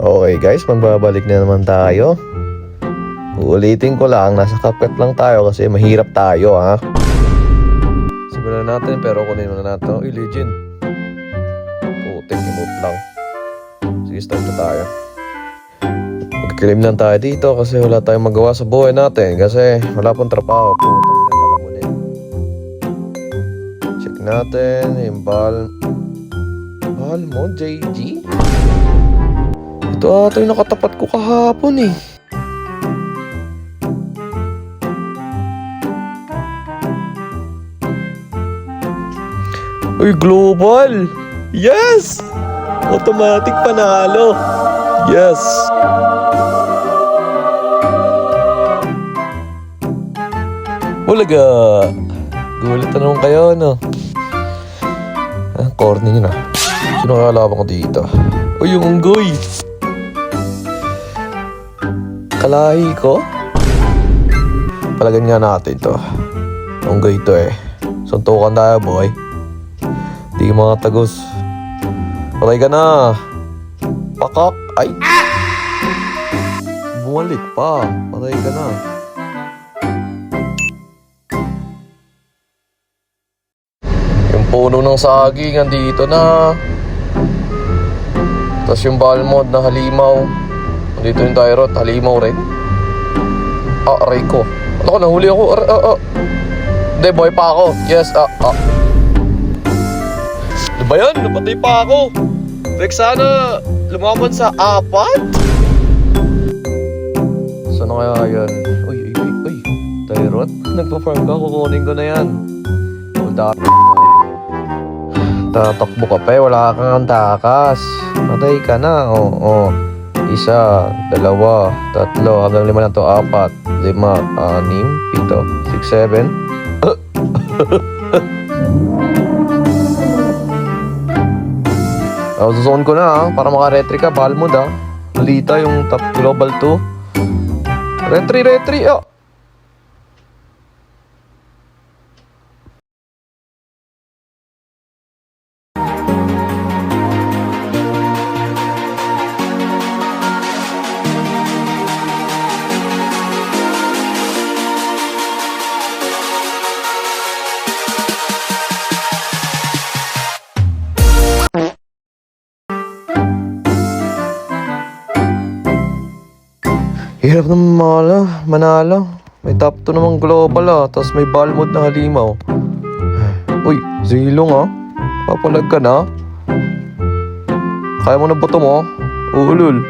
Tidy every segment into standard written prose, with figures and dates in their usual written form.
Okay guys, magbabalik na naman tayo. Uulitin ko lang, nasa CapCut lang tayo kasi mahirap tayo ha. Simulan natin pero kunin muna natin. Uy, legend. Putik, emote lang. Sige, start na tayo. Magkiklaim lang tayo dito kasi wala tayong magawa sa buhay natin. Kasi wala pong trabaho. Putang na pala mo din. Check natin yung bal mo, JG. Ito ata yung nakatapat ko kahapon eh. Uy, global! Yes! Automatic panalo! Yes! Ulaga! Gulat na naman kayo, no? Corny yun ah. Sino kakalaban ko dito? Uy, yung unggoy! Kalahi ko? Palagan nga natin to. Unggoy to eh. Suntukan tayo, boy. Di mga tagos. Patay ka na. Pakak. Ay. Bumalik pa. Patay ka na. Yung puno ng saging andito na. Tapos yung balmod na halimaw. Andito yung tyrot. Halimaw rin. Aray ko. Ano ko, nahuli ako. Hindi, boy pa ako. Yes, Ano ba yan? Napatay pa ako. Rex, sana lumaban sa 4? Saan na kaya yan? Uy. Tyrot? Nagpa-farm ka, kukunin ko na yan. Tatakbo ka pa eh, wala kang takas. Patay ka na, oo. 1, 2, 3, hanggang 5 lang to. 4, 5, 6, 7, 8. Zone ko na para maka-retry ka. Balmod Lita yung top global 2. Retry Hirap naman manalo. May top 2 namang global tapos may balmod na halimaw. Uy, Zilong papalag ka na. Kaya mo na boto mo? Ulul.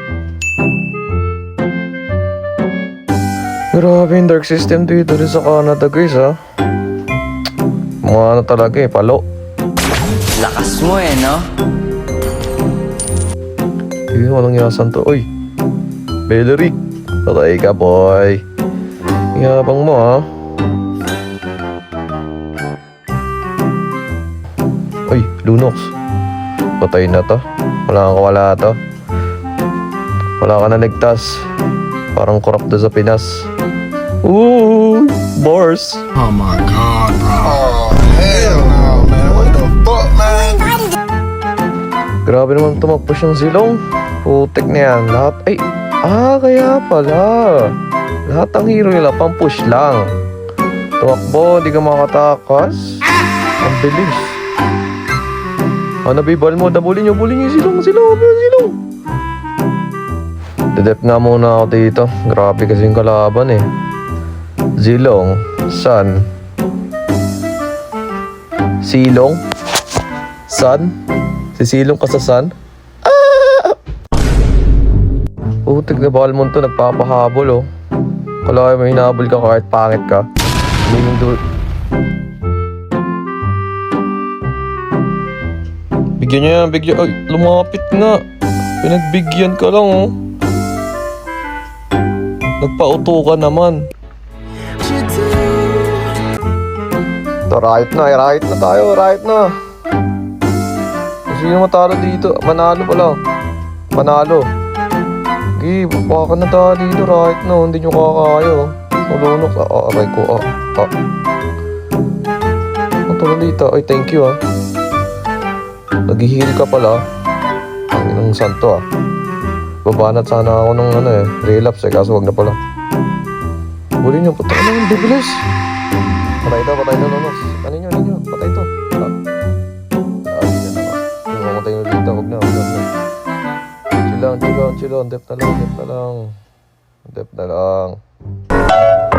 Grabe yung dark system dito rin sa Canada guys Mga ano talaga palo. Lakas mo no? Hindi walang yasan to. Uy, Beleric. Patay ka, boy. Yabang mo, Uy, Lunox. Patay na to. Wala kang kawala to. Wala ka na ligtas. Parang corrupt sa Pinas. Ooh, bars. Oh my God, bro. Oh, hell no, man. What the fuck, man? Grabe naman tumakbo siyang silong. Putik na yan. Lahat, kaya pala. Lahat ng hero nila pang-push lang. Tumakbo, di ka makatakas. Ang bilis. Nabibal mo, bulin nyo yung silong. Dedep nga muna ako dito. Grabe kasi yung kalaban Zilong, Sun, Silong, Sun. Sisilong ka sa Sun. Putik na balmon to, nagpapahabol Kala may hinahabol ka kahit pangit ka. Bigyan niya yan, Ay, lumapit nga. Pinagbigyan ka lang Nagpauto ka naman. Ito, riot na tayo, riot na. Sino matalo dito? Manalo. Okay, baka na tayo dito right now. Hindi nyo kakaya Malunok. Aray ko Matulog dito. Ay, thank you Nag-heal ka pala. Ang inang santo Babanat sana ako ng relapse kaso wag na pala. Bulin nyo, patay na yung bibilis. Patay ito, Nonox. Ano nyo, patay ito. Hindi na naman. Yung mamatay nyo dito, wag na. Chill lang, dep na lang.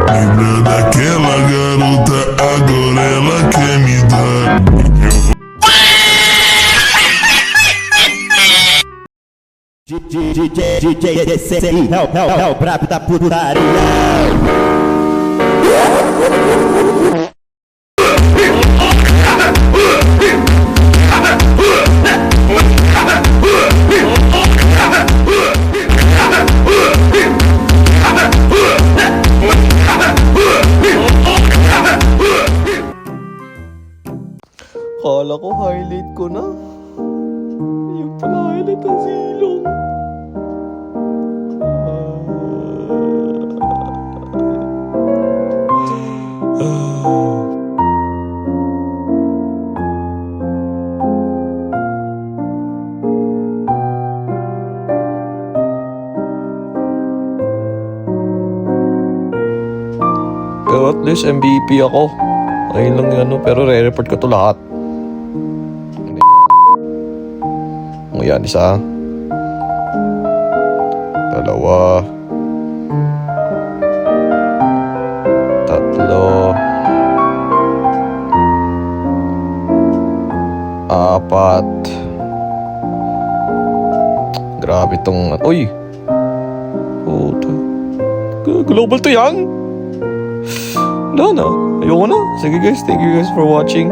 Lembra daquela garota, agora ela quer me dar. DJ DCI, é o brabo da putaria. Kala ko highlight ko na. Yung pala highlight ang silong. Pero at least MVP ako. Ayun lang yung pero re-report ko to lahat. O yan, isa. Dalawa. Tatlo. Apat. Grabe tong... Uy! Puta. Global to yan? Wala na. Ayoko na. Sige guys, thank you guys for watching.